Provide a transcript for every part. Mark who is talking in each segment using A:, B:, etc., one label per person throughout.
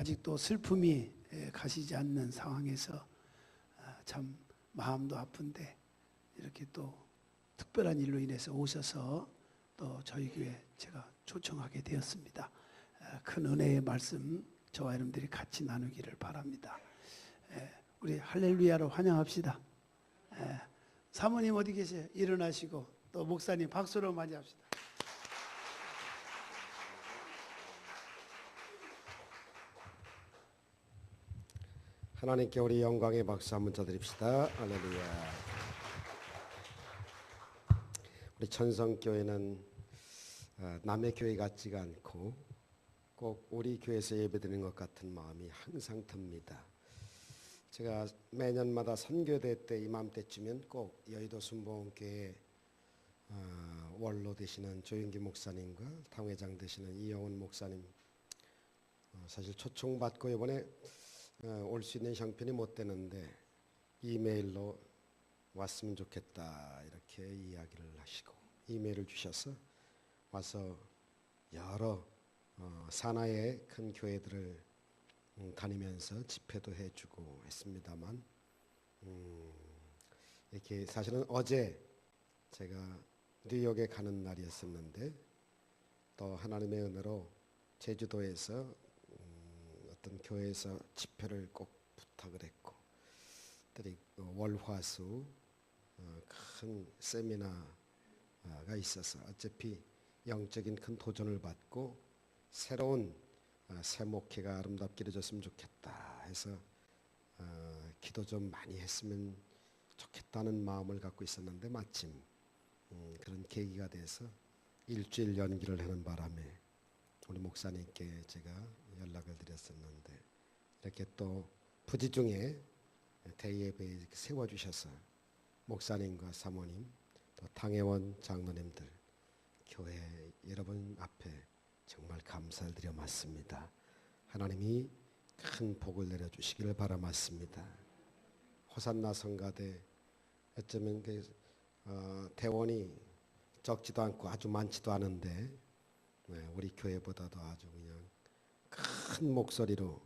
A: 아직도 슬픔이 가시지 않는 상황에서 참 마음도 아픈데 이렇게 또 특별한 일로 인해서 오셔서 또 저희 교회 제가 초청하게 되었습니다. 큰 은혜의 말씀 저와 여러분들이 같이 나누기를 바랍니다. 우리 할렐루야로 환영합시다. 사모님 어디 계세요? 일어나시고 또 목사님 박수로 맞이합시다.
B: 하나님께 우리 영광의 박수 한번 쳐드립시다. 할렐루야. 우리 천성교회는 남의 교회 같지가 않고 꼭 우리 교회에서 예배드리는 것 같은 마음이 항상 듭니다. 제가 매년마다 선교대 때 이맘때쯤면 꼭 여의도 순복음교회 원로 되시는 조윤기 목사님과 당회장 되시는 이영훈 목사님 사실 초청받고 이번에 올 수 있는 형편이 못 되는데 이메일로 왔으면 좋겠다 이렇게 이야기를 하시고 이메일을 주셔서 와서 여러 산하의 큰 교회들을 다니면서 집회도 해주고 했습니다만 이렇게 사실은 어제 제가 뉴욕에 가는 날이었었는데 또 하나님의 은혜로 제주도에서 어떤 교회에서 집회를 꼭 부탁을 했고 월화수 큰 세미나가 있어서 어차피 영적인 큰 도전을 받고 새로운 새 목회가 아름답게 이루어졌으면 좋겠다 해서 기도 좀 많이 했으면 좋겠다는 마음을 갖고 있었는데 마침 그런 계기가 돼서 일주일 연기를 하는 바람에 우리 목사님께 제가 연락을 드렸었는데 이렇게 또 부지 중에 대예배에 세워주셔서 목사님과 사모님 또 당회원 장로님들 교회 여러분 앞에 정말 감사를 드려 맞습니다. 하나님이 큰 복을 내려주시기를 바라맞습니다. 호산나 성가대 어쩌면 대원이 적지도 않고 아주 많지도 않은데 우리 교회보다도 아주 그냥 큰 목소리로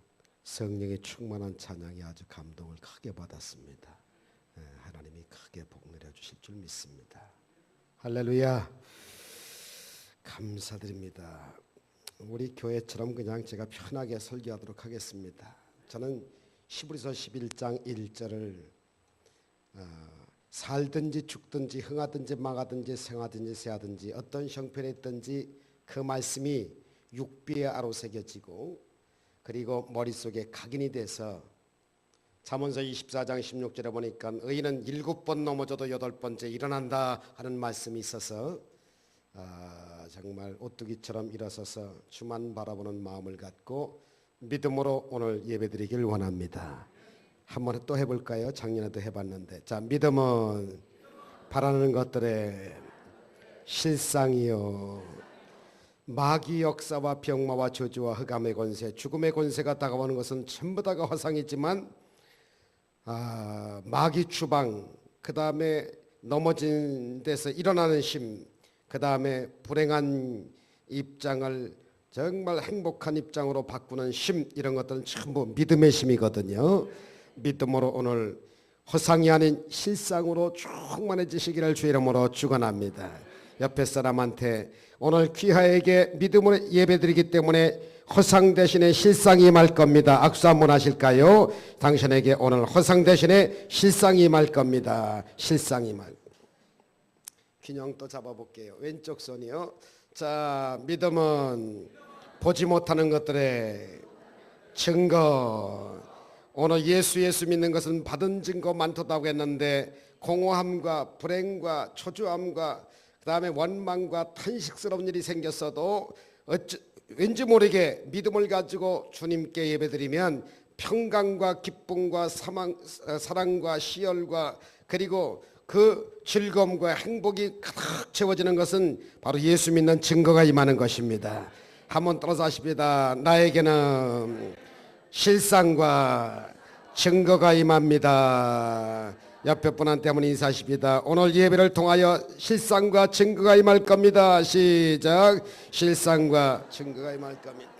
B: 성령의 충만한 찬양이 아주 감동을 크게 받았습니다. 하나님이 크게 복 내려주실 줄 믿습니다. 할렐루야. 감사드립니다. 우리 교회처럼 그냥 제가 편하게 설교하도록 하겠습니다. 저는 히브리서 11장 1절을 살든지 죽든지 흥하든지 망하든지 생하든지 새하든지 어떤 형편에 있든지 그 말씀이 육비에 아로새겨지고 그리고 머릿속에 각인이 돼서 잠언서 24장 16절에 보니까 의인은 7번 넘어져도 8번째 일어난다 하는 말씀이 있어서 정말 오뚜기처럼 일어서서 주만 바라보는 마음을 갖고 믿음으로 오늘 예배드리길 원합니다. 한번 또 해볼까요? 작년에도 해봤는데 자 믿음은 바라는 것들의 실상이요 마귀 역사와 병마와 저주와 흑암의 권세 죽음의 권세가 다가오는 것은 전부 다가 화상이지만 마귀 추방 그 다음에 넘어진 데서 일어나는 힘 그 다음에 불행한 입장을 정말 행복한 입장으로 바꾸는 힘 이런 것들은 전부 믿음의 힘이거든요. 믿음으로 오늘 허상이 아닌 실상으로 충만해지시기를 주의 이름으로 축원합니다. 옆에 사람한테 오늘 귀하에게 믿음으로 예배드리기 때문에 허상 대신에 실상이 임할 겁니다. 악수 한번 하실까요? 당신에게 오늘 허상 대신에 실상이 임할 겁니다. 실상이 임할. 균형 또 잡아볼게요. 왼쪽 손이요. 자, 믿음은 보지 못하는 것들의 증거. 오늘 예수 믿는 것은 받은 증거 많다고 했는데 공허함과 불행과 초조함과 그 다음에 원망과 탄식스러운 일이 생겼어도 왠지 모르게 믿음을 가지고 주님께 예배드리면 평강과 기쁨과 사랑과 시열과 그리고 그 즐거움과 행복이 가득 채워지는 것은 바로 예수 믿는 증거가 임하는 것입니다. 한번 따라서 하십니다. 나에게는 실상과 증거가 임합니다. 옆에 분한테 한번 인사하십니다. 오늘 예배를 통하여 실상과 증거가 임할 겁니다. 시작. 실상과 증거가 임할 겁니다.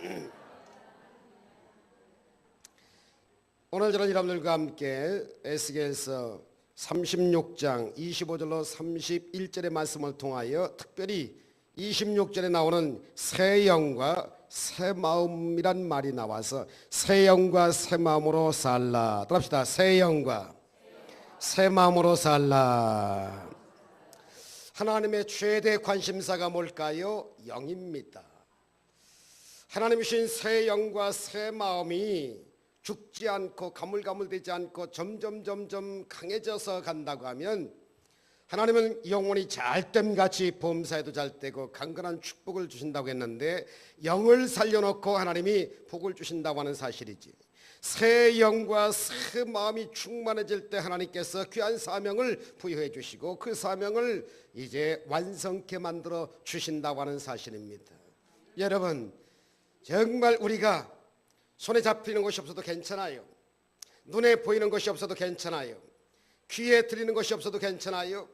B: 오늘 저는 여러분들과 함께 에스겔서 36장 25절로 31절의 말씀을 통하여 특별히 26절에 나오는 새 영과 새 마음이란 말이 나와서 새 영과 새 마음으로 살라. 따라합시다. 새 영과 새 마음으로 살라. 하나님의 최대 관심사가 뭘까요? 영입니다. 하나님이 주신 새 영과 새 마음이 죽지 않고 가물가물되지 않고 점점 강해져서 간다고 하면 하나님은 영혼이 잘됨같이 범사에도 잘되고 강건한 축복을 주신다고 했는데 영을 살려놓고 하나님이 복을 주신다고 하는 사실이지. 새 영과 새 마음이 충만해질 때 하나님께서 귀한 사명을 부여해 주시고 그 사명을 이제 완성케 만들어 주신다고 하는 사실입니다. 여러분, 정말 우리가 손에 잡히는 것이 없어도 괜찮아요. 눈에 보이는 것이 없어도 괜찮아요. 귀에 들리는 것이 없어도 괜찮아요.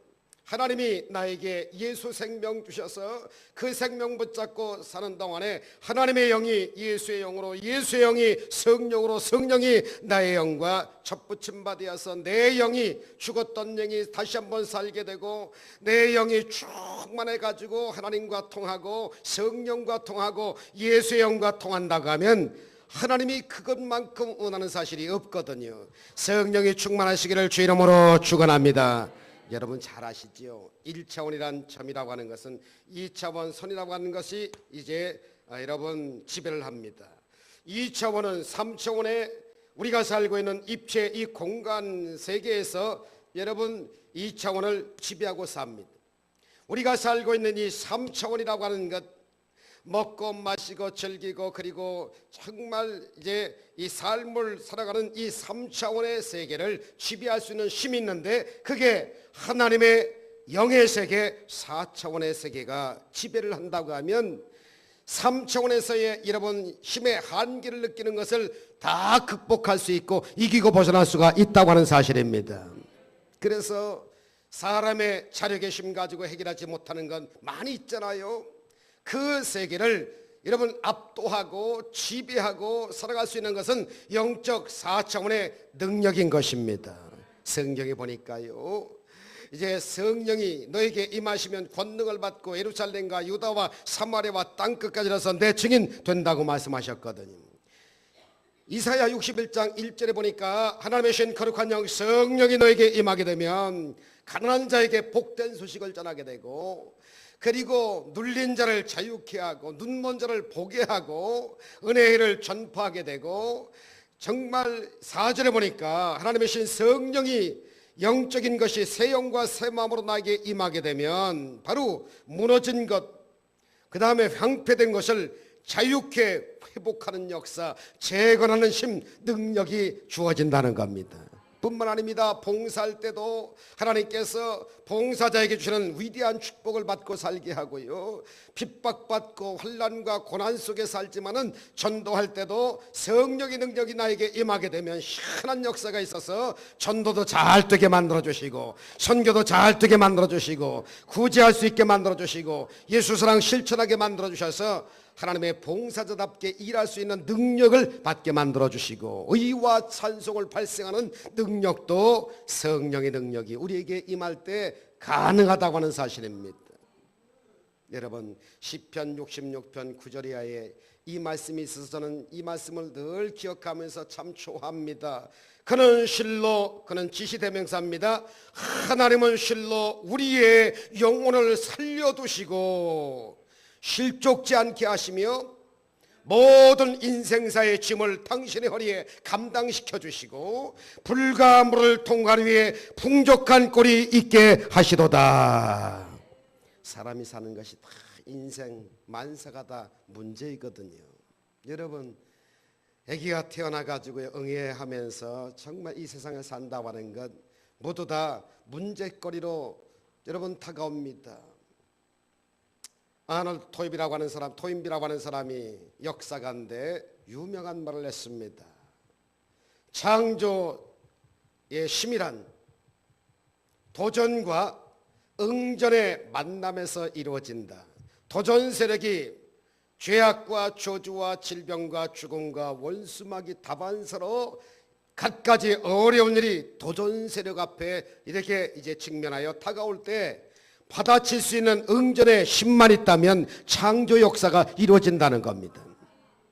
B: 하나님이 나에게 예수 생명 주셔서 그 생명 붙잡고 사는 동안에 하나님의 영이 예수의 영으로, 예수의 영이 성령으로, 성령이 나의 영과 접붙임 받아서 내 영이 죽었던 영이 다시 한번 살게 되고 내 영이 충만해 가지고 하나님과 통하고 성령과 통하고 예수의 영과 통한다고 하면 하나님이 그것만큼 원하는 사실이 없거든요. 성령이 충만하시기를 주 이름으로 축원합니다. 여러분 잘 아시지요? 1차원이란 점이라고 하는 것은 2차원 선이라고 하는 것이 이제 여러분 지배를 합니다. 2차원은 3차원에 우리가 살고 있는 입체 이 공간 세계에서 여러분 2차원을 지배하고 삽니다. 우리가 살고 있는 이 3차원이라고 하는 것, 먹고 마시고 즐기고 그리고 정말 이제 이 삶을 살아가는 이 3차원의 세계를 지배할 수 있는 힘이 있는데 그게 하나님의 영의 세계 4차원의 세계가 지배를 한다고 하면 3차원에서의 여러분 힘의 한계를 느끼는 것을 다 극복할 수 있고 이기고 벗어날 수가 있다고 하는 사실입니다. 그래서 사람의 자력의 힘 가지고 해결하지 못하는 건 많이 있잖아요. 그 세계를 여러분 압도하고 지배하고 살아갈 수 있는 것은 영적 4차원의 능력인 것입니다. 성경에 보니까요, 이제 성령이 너에게 임하시면 권능을 받고 예루살렘과 유다와 사마리아와 땅끝까지라서 내 증인 된다고 말씀하셨거든요. 이사야 61장 1절에 보니까 하나님의 신 거룩한 영 성령이 너에게 임하게 되면 가난한 자에게 복된 소식을 전하게 되고 그리고 눌린 자를 자유케 하고 눈먼 자를 보게 하고 은혜를 전파하게 되고 정말 4절에 보니까 하나님의 신 성령이 영적인 것이 새 영과 새 마음으로 나에게 임하게 되면 바로 무너진 것, 그 다음에 황폐된 것을 자유케 회복하는 역사, 재건하는 힘, 능력이 주어진다는 겁니다. 뿐만 아닙니다. 봉사할 때도 하나님께서 봉사자에게 주시는 위대한 축복을 받고 살게 하고요, 핍박받고 환난과 고난 속에 살지만은 전도할 때도 성령의 능력이 나에게 임하게 되면 희한한 역사가 있어서 전도도 잘 되게 만들어 주시고 선교도 잘 되게 만들어 주시고 구제할 수 있게 만들어 주시고 예수 사랑 실천하게 만들어 주셔서 하나님의 봉사자답게 일할 수 있는 능력을 받게 만들어 주시고 의와 찬송을 발생하는 능력도 성령의 능력이 우리에게 임할 때 가능하다고 하는 사실입니다. 여러분 시편 66편 9절 이하에 이 말씀이 있어서 저는 이 말씀을 늘 기억하면서 참 좋아합니다. 그는 실로, 그는 지시대명사입니다. 하나님은 실로 우리의 영혼을 살려두시고 실족지 않게 하시며 모든 인생사의 짐을 당신의 허리에 감당시켜 주시고 불과 물을 통과하기 위해 풍족한 꼴이 있게 하시도다. 사람이 사는 것이 다 인생 만사가 다 문제이거든요. 여러분 아기가 태어나가지고 응애하면서 정말 이 세상에 산다고 하는 것 모두 다 문제거리로 여러분 다가옵니다. 아놀드 토인비라고 하는 사람이 역사가인데 유명한 말을 했습니다. 창조의 심이란 도전과 응전의 만남에서 이루어진다. 도전 세력이 죄악과 저주와 질병과 죽음과 원수막이 다반사로 갖가지 어려운 일이 도전 세력 앞에 이렇게 이제 직면하여 다가올 때 받아칠 수 있는 응전의 힘만 있다면 창조 역사가 이루어진다는 겁니다.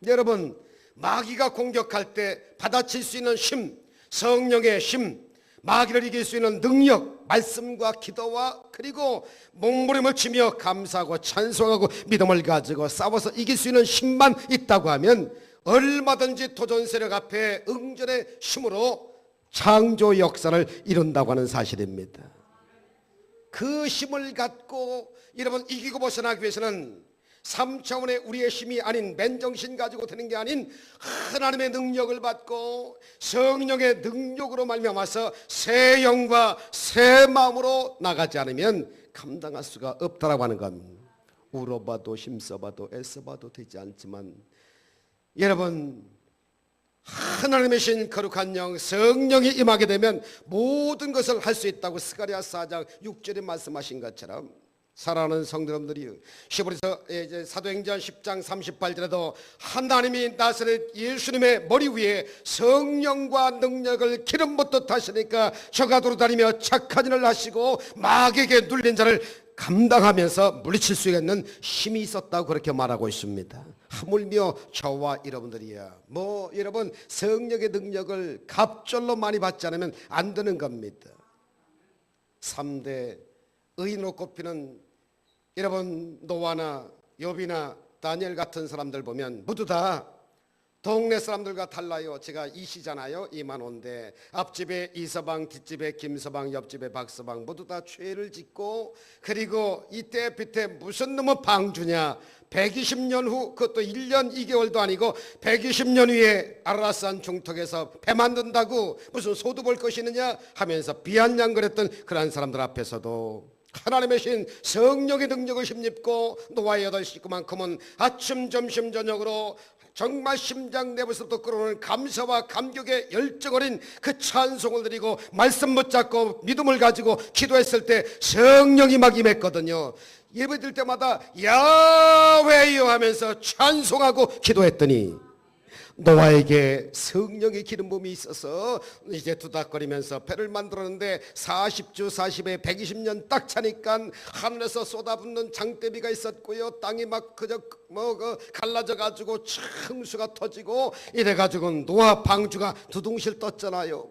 B: 여러분, 마귀가 공격할 때 받아칠 수 있는 힘, 성령의 힘, 마귀를 이길 수 있는 능력, 말씀과 기도와 그리고 몸부림을 치며 감사하고 찬송하고 믿음을 가지고 싸워서 이길 수 있는 힘만 있다고 하면 얼마든지 도전 세력 앞에 응전의 힘으로 창조 역사를 이룬다고 하는 사실입니다. 그 힘을 갖고 여러분 이기고 벗어나기 위해서는 3차원의 우리의 힘이 아닌 맨정신 가지고 되는 게 아닌 하나님의 능력을 받고 성령의 능력으로 말미암아서 새 영과 새 마음으로 나가지 않으면 감당할 수가 없다라고 하는 겁니다. 울어봐도 힘써봐도 애써봐도 되지 않지만 여러분 하나님의 신 거룩한 영 성령이 임하게 되면 모든 것을 할 수 있다고 스가랴 4장 6절에 말씀하신 것처럼 사랑하는 성도 여러분들이 히브리서 사도행전 10장 38절에도 하나님이 나사렛 예수님의 머리 위에 성령과 능력을 기름 붓듯 하시니까 저가 돌아다니며 착한 일을 하시고 마귀에게 눌린 자를 감당하면서 물리칠 수 있는 힘이 있었다고 그렇게 말하고 있습니다. 하물며 저와 여러분들이야 여러분 성령의 능력을 갑절로 많이 받지 않으면 안 되는 겁니다. 3대 의인으로 꼽히는 여러분 노아나 욥이나 다니엘 같은 사람들 보면 모두 다 동네 사람들과 달라요. 제가 이시잖아요. 이만호인데 앞집에 이서방, 뒷집에 김서방, 옆집에 박서방 모두 다 죄를 짓고 그리고 이때 빛에 무슨 놈의 방주냐 120년 후 그것도 1년 2개월도 아니고 120년 후에 아라산 중턱에서 배 만든다고 무슨 소도 볼 것이 있느냐 하면서 비아냥거렸던 그러한 사람들 앞에서도 하나님의 신 성령의 능력을 힘입고 노아의 8 식구만큼은 아침 점심 저녁으로 정말 심장 내부에서부터 끌어오는 감사와 감격의 열정 어린 그 찬송을 드리고 말씀 붙잡고 믿음을 가지고 기도했을 때 성령이 막 임했거든요. 예배 드릴 때마다 야훼여 하면서 찬송하고 기도했더니 노아에게 성령의 기름 부음이 있어서 이제 두닥거리면서 배를 만들었는데 40주 40에 120년 딱 차니까 하늘에서 쏟아붓는 장대비가 있었고요. 땅이 막 갈라져 가지고 홍수가 터지고 이래 가지고 노아 방주가 두둥실 떴잖아요.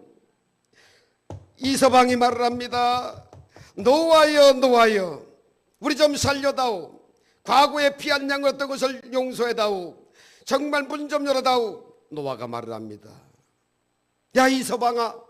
B: 이서방이 말을 합니다. 노아여 노아여 우리 좀 살려다오. 과거에 피한 양을 어떤 것을 용서해다오. 정말 문 좀 열어다오. 노아가 말을 합니다. 야 이서방아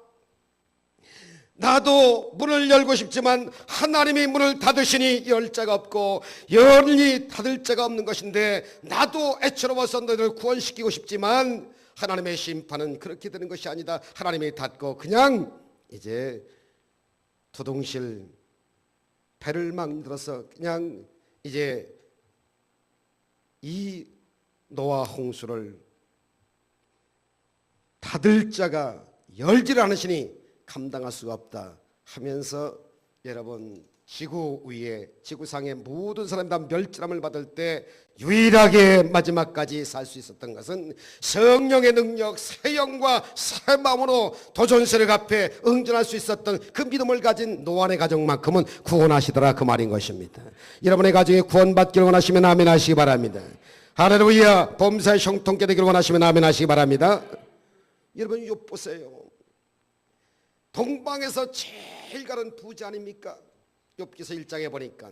B: 나도 문을 열고 싶지만 하나님이 문을 닫으시니 열 자가 없고 열니 닫을 자가 없는 것인데 나도 애처로워서 너희를 구원시키고 싶지만 하나님의 심판은 그렇게 되는 것이 아니다. 하나님이 닫고 그냥 이제 두둥실 배를 만들어서 그냥 이제 이 노아 홍수를 닫을 자가 열질 않으시니 감당할 수가 없다 하면서 여러분 지구 위에 지구상의 모든 사람이 다 멸절함을 받을 때 유일하게 마지막까지 살 수 있었던 것은 성령의 능력 새 영과 새 마음으로 도전세력 앞에 응전할 수 있었던 그 믿음을 가진 노아의 가정만큼은 구원하시더라 그 말인 것입니다. 여러분의 가정에 구원받기를 원하시면 아멘 하시기 바랍니다. 할렐루야. 범사의 형통케 되기를 원하시면 아멘 하시기 바랍니다. 여러분 욥 보세요. 동방에서 제일 가는 부자 아닙니까? 욥기서 1장에 보니까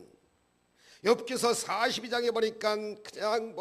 B: 욥기서 42장에 보니까 그냥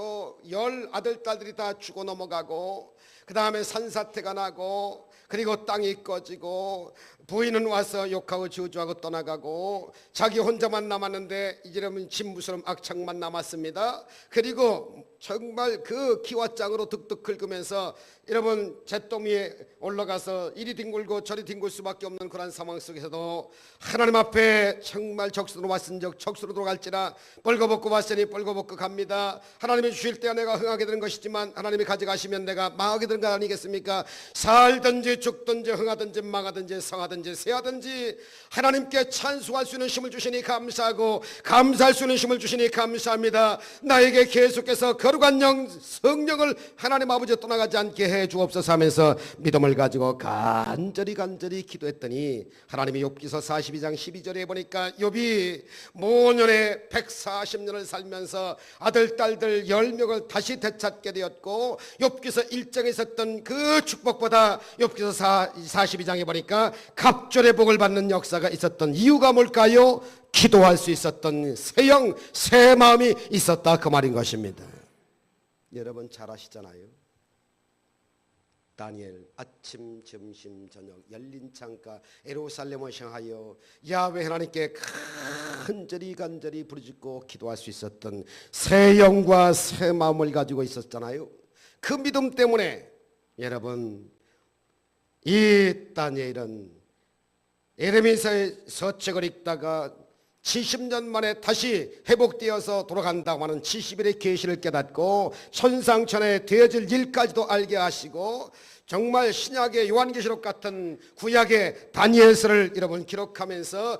B: 10 아들 딸들이 다 죽어 넘어가고 그 다음에 산사태가 나고 그리고 땅이 꺼지고 부인은 와서 욕하고 저주하고 떠나가고 자기 혼자만 남았는데 이제는 진무스러운 악창만 남았습니다. 그리고 정말 그 기와장으로 득득 긁으면서 여러분 잿더미 위에 올라가서 이리 뒹굴고 저리 뒹굴 수밖에 없는 그런 상황 속에서도 하나님 앞에 정말 적수로 왔은즉 적수로 돌아갈지라 벌거벗고 왔으니 벌거벗고 갑니다. 하나님이 주실 때야 내가 흥하게 되는 것이지만 하나님이 가져가시면 내가 망하게 되는 거 아니겠습니까? 살든지 죽든지 흥하든지 망하든지 성하든지 세하든지 하나님께 찬송할 수 있는 힘을 주시니 감사하고 감사할 수 있는 힘을 주시니 감사합니다. 나에게 계속해서 거룩한 영 성령을 하나님 아버지 떠나가지 않게 해 주옵소서 하면서 믿음을 가지고 간절히 기도했더니 하나님이 욥기서 42장 12절에 보니까 욥이 모년에 140년을 살면서 아들 딸들 10명을 다시 되찾게 되었고 욥기서 1장에 있었던 그 축복보다 욥기서 42장에 보니까 갑절의 복을 받는 역사가 있었던 이유가 뭘까요? 기도할 수 있었던 새 영, 새 마음이 있었다 그 말인 것입니다. 여러분 잘 아시잖아요. 다니엘 아침 점심 저녁 열린 창가 예루살렘을 향하여 야훼 하나님께 간절히 부르짖고 기도할 수 있었던 새 영과 새 마음을 가지고 있었잖아요. 그 믿음 때문에 여러분 이 다니엘은 예레미야의 서책을 읽다가 70년 만에 다시 회복되어서 돌아간다고 하는 70일의 계시를 깨닫고 천상천에 되어질 일까지도 알게 하시고 정말 신약의 요한계시록 같은 구약의 다니엘서를 여러분 기록하면서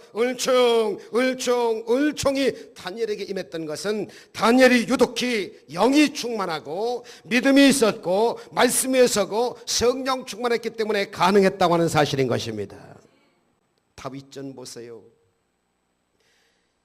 B: 을총이 다니엘에게 임했던 것은 다니엘이 유독히 영이 충만하고 믿음이 있었고 말씀에 서고 성령 충만했기 때문에 가능했다고 하는 사실인 것입니다. 다윗전 보세요.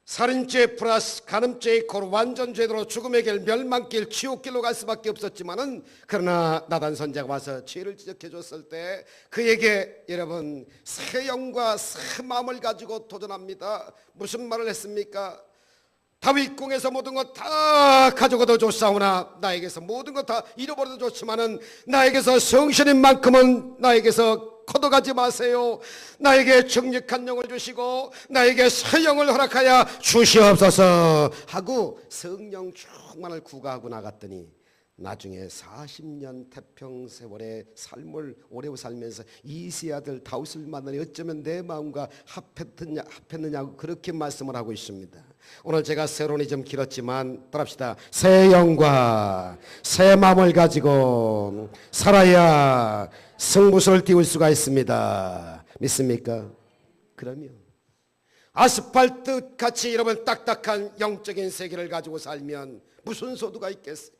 B: 살인죄 플러스 간음죄의 고로 완전 죄로 죽음의 길 멸망길 지옥길로 갈 수밖에 없었지만은 그러나 나단 선지자가 와서 죄를 지적해 줬을 때 그에게 여러분 새 영과 새 마음을 가지고 도전합니다. 무슨 말을 했습니까? 다윗 궁에서 모든 것 다 가져가도 좋사오나 나에게서 모든 것 다 잃어버려도 좋지만은 나에게서 성신인 만큼은 나에게서 거둬가지 마세요. 나에게 정직한 영을 주시고 나에게 새 영을 허락하여 주시옵소서 하고 성령 충만을 구가하고 나갔더니 나중에 40년 태평세월의 삶을 오래 살면서 이세 아들 다윗을 만나니 어쩌면 내 마음과 합했느냐고 그렇게 말씀을 하고 있습니다. 오늘 제가 세론이 좀 길었지만 따라합시다. 새 영과 새 마음을 가지고 살아야 승부수를 띄울 수가 있습니다. 믿습니까? 그러면 아스팔트 같이 여러분 딱딱한 영적인 세계를 가지고 살면 무슨 소두가 있겠어요?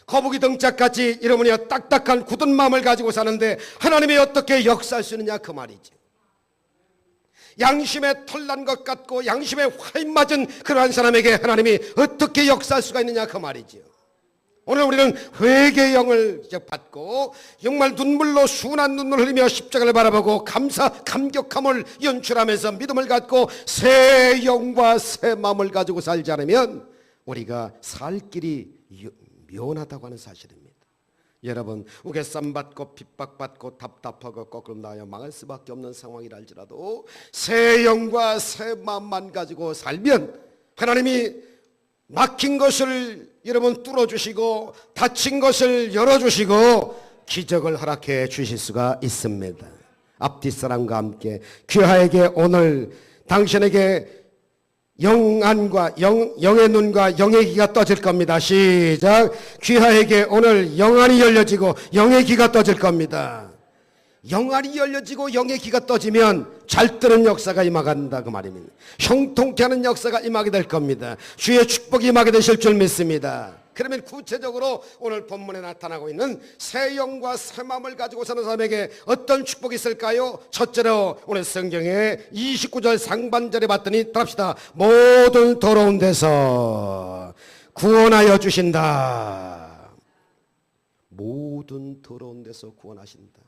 B: 거북이 등짝같이 여러분이 딱딱한 굳은 마음을 가지고 사는데 하나님이 어떻게 역사할 수 있느냐 그 말이죠. 양심에 털난 것 같고 양심에 화인 맞은 그러한 사람에게 하나님이 어떻게 역사할 수가 있느냐 그 말이죠. 오늘 우리는 회개의 영을 받고 정말 눈물로 순한 눈물 흘리며 십자가를 바라보고 감격함을 연출하면서 믿음을 갖고 새 영과 새 마음을 가지고 살지 않으면 우리가 살 길이 면하다고 하는 사실입니다. 여러분 우겨쌈 받고 핍박받고 답답하고 거꾸로 나여 망할 수밖에 없는 상황이라 할지라도 새 영과 새 마음만 가지고 살면 하나님이 막힌 것을 여러분 뚫어주시고 닫힌 것을 열어주시고 기적을 허락해 주실 수가 있습니다. 앞뒤 사람과 함께 귀하에게 오늘 당신에게 영안과 영의 눈과 영의 귀가 떠질 겁니다. 시작. 귀하에게 오늘 영안이 열려지고 영의 귀가 떠질 겁니다. 영안이 열려지고 영의 귀가 떠지면 잘 뜨는 역사가 임하간다 그 말입니다. 형통케 하는 역사가 임하게 될 겁니다. 주의 축복이 임하게 되실 줄 믿습니다. 그러면 구체적으로 오늘 본문에 나타나고 있는 새 영과 새 마음을 가지고 사는 사람에게 어떤 축복이 있을까요? 첫째로 오늘 성경의 29절 상반절에 봤더니 따라합시다. 모든 더러운 데서 구원하여 주신다. 모든 더러운 데서 구원하신다.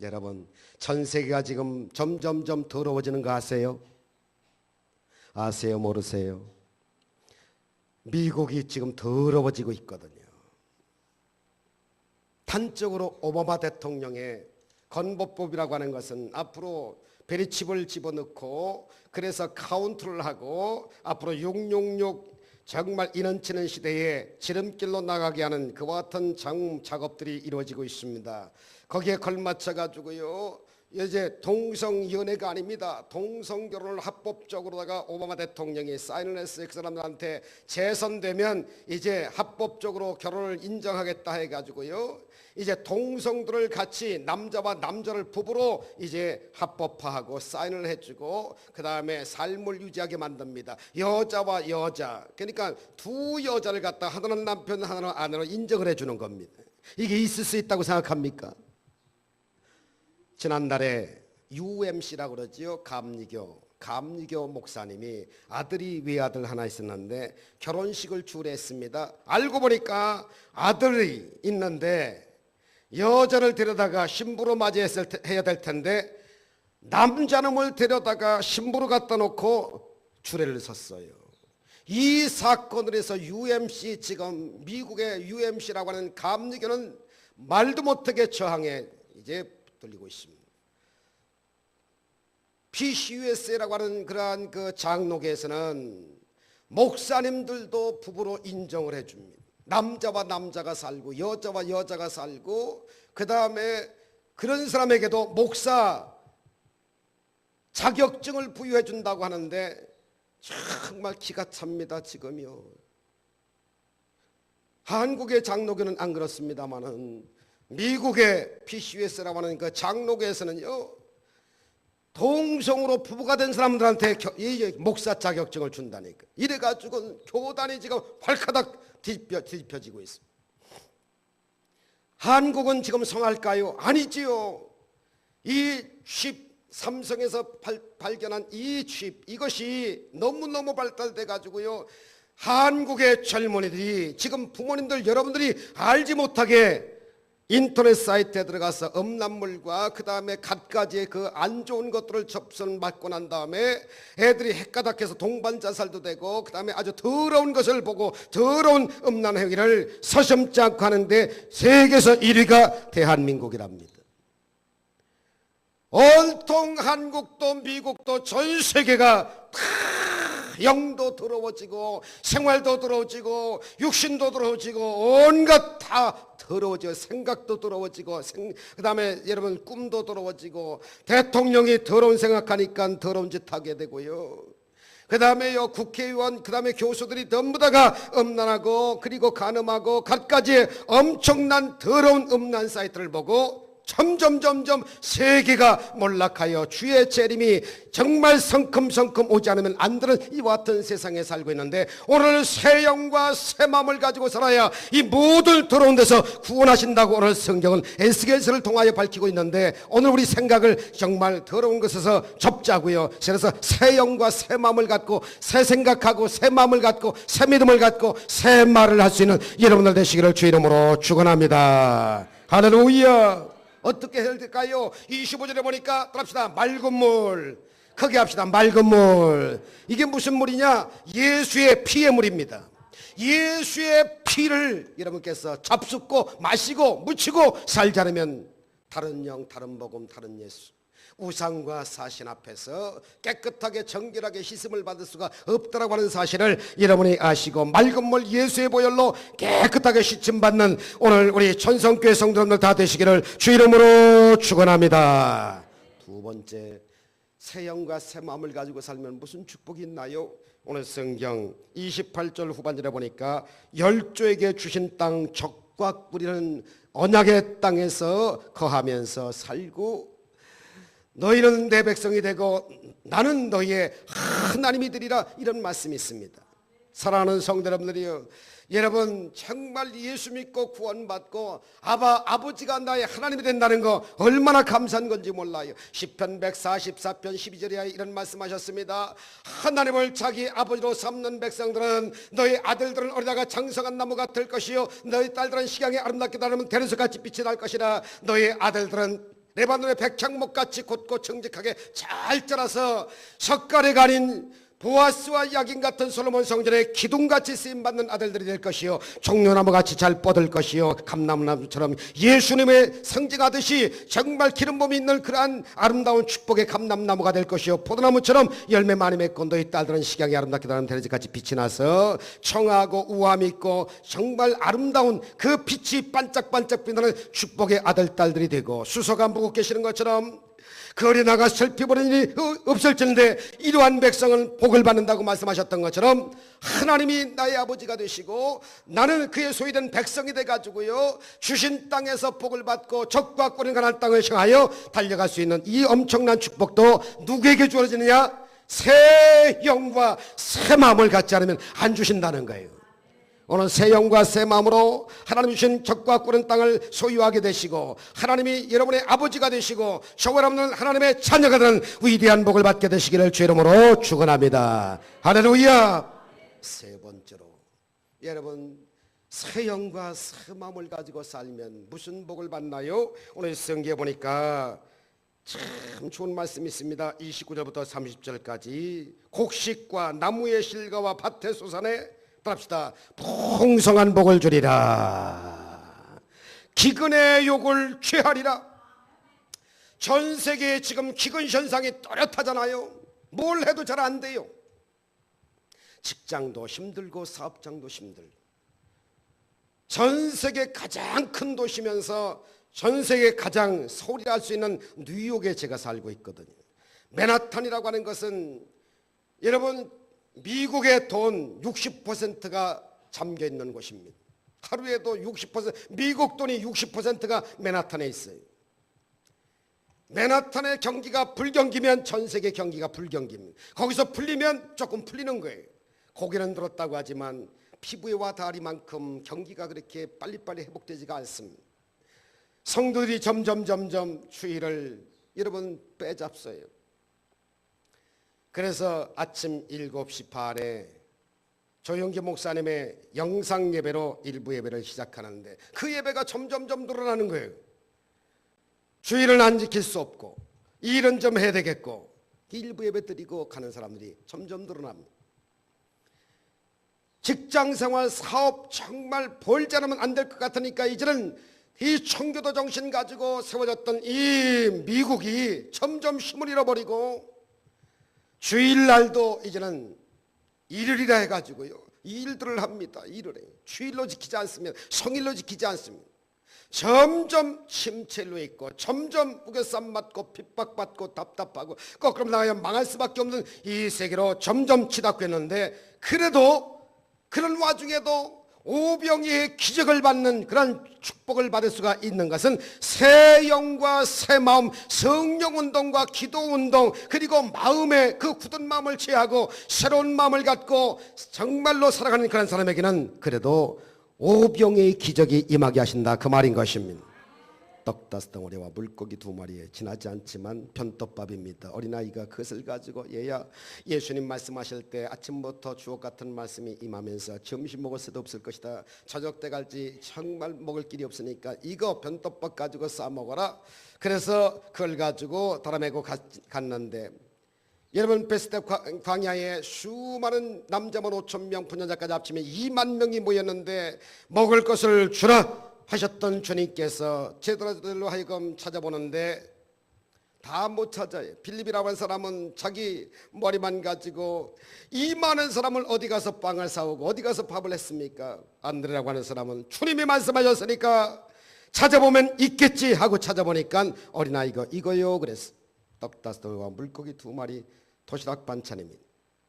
B: 여러분 전 세계가 지금 점점점 더러워지는 거 아세요? 아세요? 모르세요? 미국이 지금 더러워지고 있거든요. 단적으로 오바마 대통령의 건보법이라고 하는 것은 앞으로 베리칩을 집어넣고 그래서 카운트를 하고 앞으로 666 정말 인원치는 시대에 지름길로 나가게 하는 그와 같은 작업들이 이루어지고 있습니다. 거기에 걸맞춰 가지고요 이제 동성연애가 아닙니다. 동성결혼을 합법적으로다가 오바마 대통령이 사인을 했어요. 그 사람들한테 재선되면 이제 합법적으로 결혼을 인정하겠다 해가지고요. 이제 동성들을 같이 남자와 남자를 부부로 이제 합법화하고 사인을 해주고 그 다음에 삶을 유지하게 만듭니다. 여자와 여자, 그러니까 두 여자를 갖다 하나는 남편 하나는 아내로 인정을 해주는 겁니다. 이게 있을 수 있다고 생각합니까? 지난달에 UMC라고 그러지요. 감리교 목사님이 아들이 외아들 하나 있었는데 결혼식을 주례했습니다. 알고 보니까 아들이 있는데 여자를 데려다가 신부로 해야 될 텐데 남자놈을 데려다가 신부로 갖다 놓고 주례를 섰어요. 이 사건을 해서 UMC, 지금 미국의 UMC라고 하는 감리교는 말도 못하게 저항에 이제 들리고 있습니다. PCUSA라고 하는 그러한 그 장로교에서는 목사님들도 부부로 인정을 해줍니다. 남자와 남자가 살고 여자와 여자가 살고 그 다음에 그런 사람에게도 목사 자격증을 부여해 준다고 하는데 정말 기가 찹니다. 지금요. 한국의 장로교는 안 그렇습니다만은 미국의 PCUS라고 하는 그 장로교에서는요, 동성으로 부부가 된 사람들한테 목사 자격증을 준다니까. 이래가지고 교단이 지금 발가닥 뒤집혀지고 있습니다. 한국은 지금 성할까요? 아니지요. 이 칩, 삼성에서 발견한 이 칩, 이것이 너무너무 발달돼 가지고요, 한국의 젊은이들이 지금 부모님들 여러분들이 알지 못하게 인터넷 사이트에 들어가서 음란물과 그 다음에 갖가지의 그 안 좋은 것들을 접선 받고 난 다음에 애들이 헷가닥해서 동반자살도 되고 그 다음에 아주 더러운 것을 보고 더러운 음란 행위를 서슴지 않고 하는데 세계에서 1위가 대한민국이랍니다. 온통 한국도 미국도 전 세계가 다 영도 더러워지고 생활도 더러워지고 육신도 더러워지고 온갖 다 더러워지고 생각도 더러워지고 그 다음에 여러분 꿈도 더러워지고 대통령이 더러운 생각하니까 더러운 짓 하게 되고요. 그 다음에요 국회의원 그 다음에 교수들이 전부 다가 음란하고 그리고 간음하고 갖가지 엄청난 더러운 음란 사이트를 보고 점점 세계가 몰락하여 주의 재림이 정말 성큼성큼 오지 않으면 안 되는 이와 같은 세상에 살고 있는데 오늘 새 영과 새 마음을 가지고 살아야 이 모든 더러운 데서 구원하신다고 오늘 성경은 에스겔서를 통하여 밝히고 있는데 오늘 우리 생각을 정말 더러운 것에서 접자고요. 그래서 새 영과 새 마음을 갖고 새 생각하고 새 마음을 갖고 새 믿음을 갖고 새 말을 할 수 있는 여러분들 되시기를 주 이름으로 축원합니다. 할렐루야. 어떻게 해야 될까요? 25절에 보니까 합시다. 맑은 물. 크게 합시다. 맑은 물. 이게 무슨 물이냐? 예수의 피의 물입니다. 예수의 피를 여러분께서 잡숫고 마시고 묻히고 살지 않으면 다른 영, 다른 복음, 다른 예수, 우상과 사신 앞에서 깨끗하게 정결하게 씻음을 받을 수가 없다라고 하는 사실을 여러분이 아시고 맑은 물 예수의 보혈로 깨끗하게 씻음받는 오늘 우리 천성교회 성도님들 다 되시기를 주 이름으로 축원합니다. 두 번째, 새 영과 새 마음을 가지고 살면 무슨 축복이 있나요? 오늘 성경 28절 후반절에 보니까 열조에게 주신 땅 적과 뿌리는 언약의 땅에서 거하면서 살고 너희는 내 백성이 되고 나는 너희의 하나님이 되리라, 이런 말씀이 있습니다. 사랑하는 성도 여러분들이요, 여러분 정말 예수 믿고 구원받고 아버지가 나의 하나님이 된다는 거 얼마나 감사한 건지 몰라요. 시편 144편 12절에 이런 말씀하셨습니다. 하나님을 자기 아버지로 삼는 백성들은 너희 아들들은 어리다가 장성한 나무가 될 것이요 너희 딸들은 식양이 아름답게 다르면 대리석같이 빛이 날 것이라. 너희 아들들은 레바논의 백향목같이 곧고 정직하게 잘 자라서 석가래 가린 보아스와 야긴 같은 솔로몬 성전의 기둥같이 쓰임받는 아들들이 될 것이요 종려나무같이 잘 뻗을 것이요 감람나무처럼 예수님의 상징하듯이 정말 기름붐이 있는 그러한 아름다운 축복의 감람나무가 될 것이요 포도나무처럼 열매 많이 맺고 너희 딸들은 식양이 아름답게 나는 대리석같이 빛이 나서 청하고 우함이 있고 정말 아름다운 그 빛이 반짝반짝 빛나는 축복의 아들 딸들이 되고 수소가 묵고 계시는 것처럼 그 어린아가 슬피버리는 일이 없을진데 이러한 백성은 복을 받는다고 말씀하셨던 것처럼 하나님이 나의 아버지가 되시고 나는 그의 소유된 백성이 돼가지고요 주신 땅에서 복을 받고 적과 꿀은 가난 땅을 향하여 달려갈 수 있는 이 엄청난 축복도 누구에게 주어지느냐? 새 영과 새 마음을 갖지 않으면 안 주신다는 거예요. 오늘 새 영과 새 마음으로 하나님 주신 적과 꿀은 땅을 소유하게 되시고 하나님이 여러분의 아버지가 되시고 저와 여러분은 하나님의 자녀가 되는 위대한 복을 받게 되시기를 주 이름으로 축원합니다. 할렐루야. 세 번째로 여러분 새 영과 새 마음을 가지고 살면 무슨 복을 받나요? 오늘 성경에 보니까 참 좋은 말씀이 있습니다. 29절부터 30절까지 곡식과 나무의 실과와 밭의 소산에 합시다. 풍성한 복을 주리라. 기근의 욕을 취하리라. 전 세계에 지금 기근 현상이 또렷하잖아요. 뭘 해도 잘 안 돼요. 직장도 힘들고 사업장도 힘들고 전 세계 가장 큰 도시면서 전 세계 가장 소리할 수 있는 뉴욕에 제가 살고 있거든요. 맨하탄이라고 하는 것은 여러분 미국의 돈 60%가 잠겨 있는 곳입니다. 하루에도 60% 미국 돈이 60%가 맨하탄에 있어요. 맨하탄의 경기가 불경기면 전 세계 경기가 불경기입니다. 거기서 풀리면 조금 풀리는 거예요. 고개는 들었다고 하지만 피부에 와 닿으리만큼 경기가 그렇게 빨리빨리 회복되지가 않습니다. 성도들이 점점 주의를 여러분 빼잡어요. 그래서 아침 7시 반에 조영기 목사님의 영상 예배로 일부 예배를 시작하는데 그 예배가 점점 늘어나는 거예요. 주일은 안 지킬 수 없고 이 일은 좀 해야 되겠고 일부 예배 드리고 가는 사람들이 점점 늘어납니다. 직장생활 사업 정말 벌지 않으면 안 될 것 같으니까 이제는 이 청교도 정신 가지고 세워졌던 이 미국이 점점 힘을 잃어버리고 주일날도 이제는 일요일이라 해가지고요 일들을 합니다. 일을 해요. 주일로 지키지 않으면 성일로 지키지 않습니다. 점점 침체로 있고 점점 우겨쌈 맞고 핍박받고 답답하고 거꾸로 나가야 망할 수밖에 없는 이 세계로 점점 치닫고 있는데 그래도 그런 와중에도 오병이의 기적을 받는 그런 축복을 받을 수가 있는 것은 새 영과 새 마음, 성령운동과 기도운동 그리고 마음의 그 굳은 마음을 취하고 새로운 마음을 갖고 정말로 살아가는 그런 사람에게는 그래도 오병이의 기적이 임하게 하신다 그 말인 것입니다. 떡 5덩어리와 물고기 2마리에 지나지 않지만 변떡밥입니다. 어린아이가 그것을 가지고 얘야 예수님 말씀하실 때 아침부터 주옥 같은 말씀이 임하면서 점심 먹을 새도 없을 것이다. 저녁 때 갈지 정말 먹을 길이 없으니까 이거 변떡밥 가지고 싸 먹어라. 그래서 그걸 가지고 달아메고 갔는데 여러분 베스데 광야에 수많은 남자만 5,000명 분연자까지 합치면 2만 명이 모였는데 먹을 것을 주라 하셨던 주님께서 제자들로 하여금 찾아보는데 다 못 찾아요. 빌립이라고 하는 사람은 자기 머리만 가지고 이 많은 사람을 어디 가서 빵을 사오고 어디 가서 밥을 했습니까? 안드레라고 하는 사람은 주님이 말씀하셨으니까 찾아보면 있겠지 하고 찾아보니까 어린아이가 이거요 그랬어. 떡 5덩어리와 물고기 2마리 도시락 반찬입니다.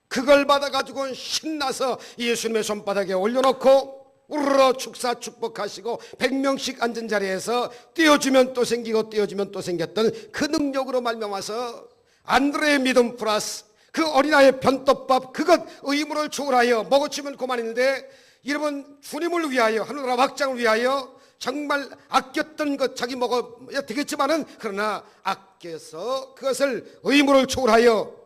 B: 그걸 받아가지고 신나서 예수님의 손바닥에 올려놓고 우르르 축사 축복하시고 100명씩 앉은 자리에서 띄워주면 또 생기고 띄워주면 또 생겼던 그 능력으로 말미암아서 안드레의 믿음 플러스 그 어린아이의 변떡밥 그것 의무를 초월하여 먹어치면 그만인데 여러분 주님을 위하여 하늘나라 확장을 위하여 정말 아꼈던 것 자기 먹어야 되겠지만은 그러나 아껴서 그것을 의무를 초월하여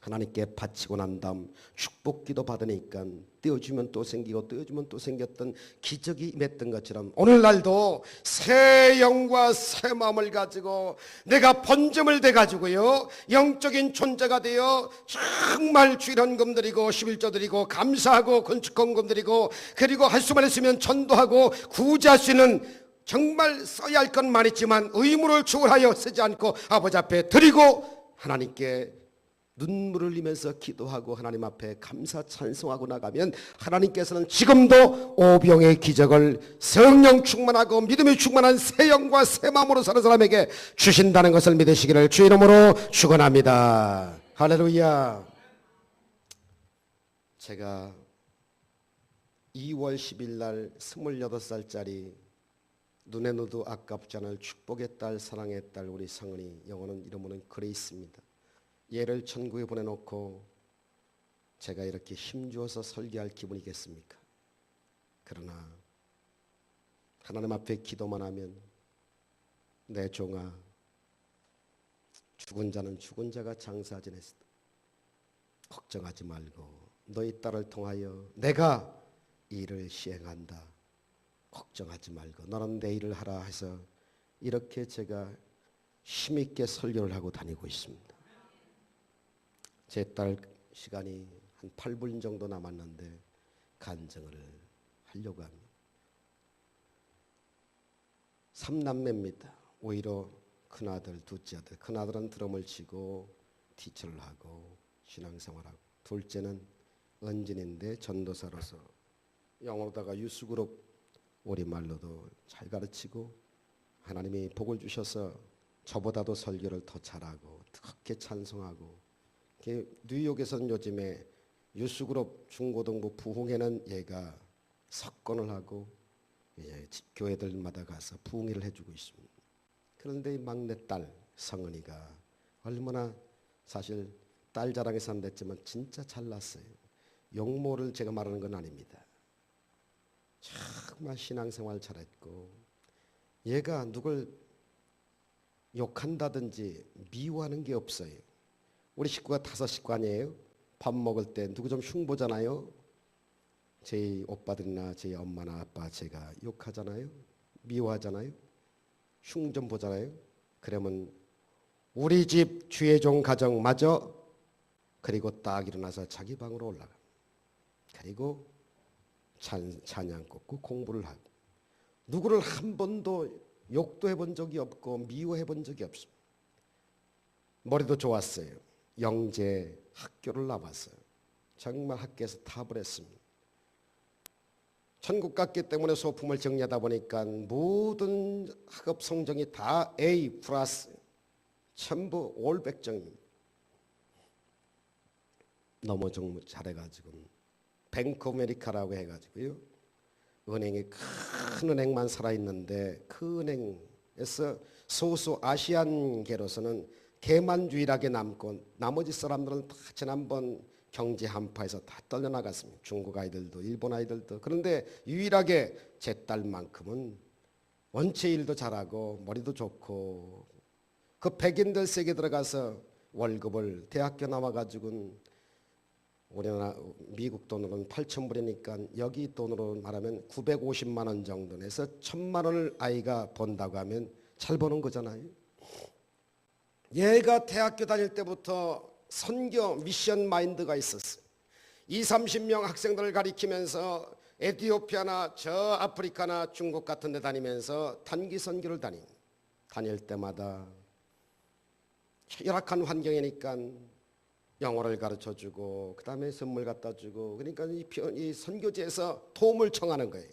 B: 하나님께 바치고 난 다음 축복기도 받으니까 떼어주면 또 생기고 떼어주면 또 생겼던 기적이 임했던 것처럼 오늘날도 새 영과 새 마음을 가지고 내가 번점을 돼가지고요 영적인 존재가 되어 정말 주일헌금 드리고 11조 드리고 감사하고 건축헌금 드리고 그리고 할 수만 있으면 전도하고 구제할 수 있는 정말 써야 할 건 많았지만 의무를 초월하여 쓰지 않고 아버지 앞에 드리고 하나님께 눈물을 흘리면서 기도하고 하나님 앞에 감사 찬송하고 나가면 하나님께서는 지금도 오병의 기적을 성령 충만하고 믿음이 충만한 새 영과 새 마음으로 사는 사람에게 주신다는 것을 믿으시기를 주 이름으로 축원합니다. 할렐루야. 제가 2월 10일 날 28살짜리 눈에 넣어도 아깝지 않을 축복의 딸, 사랑의 딸 우리 성은이, 영어는 이름은 그레이스입니다. 얘를 천국에 보내놓고 제가 이렇게 힘주어서 설교할 기분이겠습니까? 그러나 하나님 앞에 기도만 하면 내 종아, 죽은 자는 죽은 자가 장사 지냈다. 걱정하지 말고 너희 딸을 통하여 내가 이 일을 시행한다. 걱정하지 말고 너는 내 일을 하라 해서 이렇게 제가 힘있게 설교를 하고 다니고 있습니다. 제 딸 시간이 한 8분 정도 남았는데 간증을 하려고 합니다. 3남매입니다. 오히려 큰아들, 둘째 아들. 큰아들은 드럼을 치고 티처를 하고 신앙생활하고, 둘째는 은진인데 전도사로서 영어로다가 유스그룹 우리말로도 잘 가르치고 하나님이 복을 주셔서 저보다도 설교를 더 잘하고 그렇게 찬송하고, 뉴욕에서는 요즘에 유스그룹 중고등부 부흥회는 얘가 석권을 하고 교회들마다 가서 부흥회를 해주고 있습니다. 그런데 이 막내딸 성은이가 얼마나, 사실 딸 자랑해서 안 됐지만 진짜 잘났어요. 용모를 제가 말하는 건 아닙니다. 정말 신앙생활 잘했고, 얘가 누굴 욕한다든지 미워하는 게 없어요. 우리 식구가 5식구 아니에요? 밥 먹을 때 누구 좀 흉보잖아요. 제 오빠들이나 제 엄마나 아빠 제가 욕하잖아요. 미워하잖아요. 흉 좀 보잖아요. 그러면 우리 집 주의 종 가정 맞아? 그리고 딱 일어나서 자기 방으로 올라가. 그리고 찬양 꽂고 공부를 하고, 누구를 한 번도 욕도 해본 적이 없고 미워해 본 적이 없습니다. 머리도 좋았어요. 영재 학교를 나왔어요. 정말 학교에서 탑을 했습니다. 천국 갔기 때문에 소품을 정리하다 보니까 모든 학업 성적이 다 A 플러스, 전부 올 100점입니다. 너무 정말 잘해가지고 뱅크 아메리카라고 해가지고요, 은행이 큰 은행만 살아있는데 그 은행에서 소수 아시안계로서는 걔만 유일하게 남고 나머지 사람들은 다 지난번 경제 한파에서 다 떨려나갔습니다. 중국 아이들도 일본 아이들도. 그런데 유일하게 제 딸만큼은 원체 일도 잘하고 머리도 좋고, 그 백인들 세계 들어가서 월급을 대학교 나와가지고는 우리나라 미국 돈으로는 8,000불이니까 여기 돈으로 말하면 950만 원 정도 내서 1,000만 원을 아이가 번다고 하면 잘 버는 거잖아요. 얘가 대학교 다닐 때부터 선교 미션 마인드가 있었어요. 20-30명 학생들을 가리키면서 에티오피아나 저 아프리카나 중국 같은 데 다니면서 단기 선교를 다닐 때마다 열악한 환경이니까 영어를 가르쳐주고 그 다음에 선물 갖다 주고, 그러니까 이 선교지에서 도움을 청하는 거예요.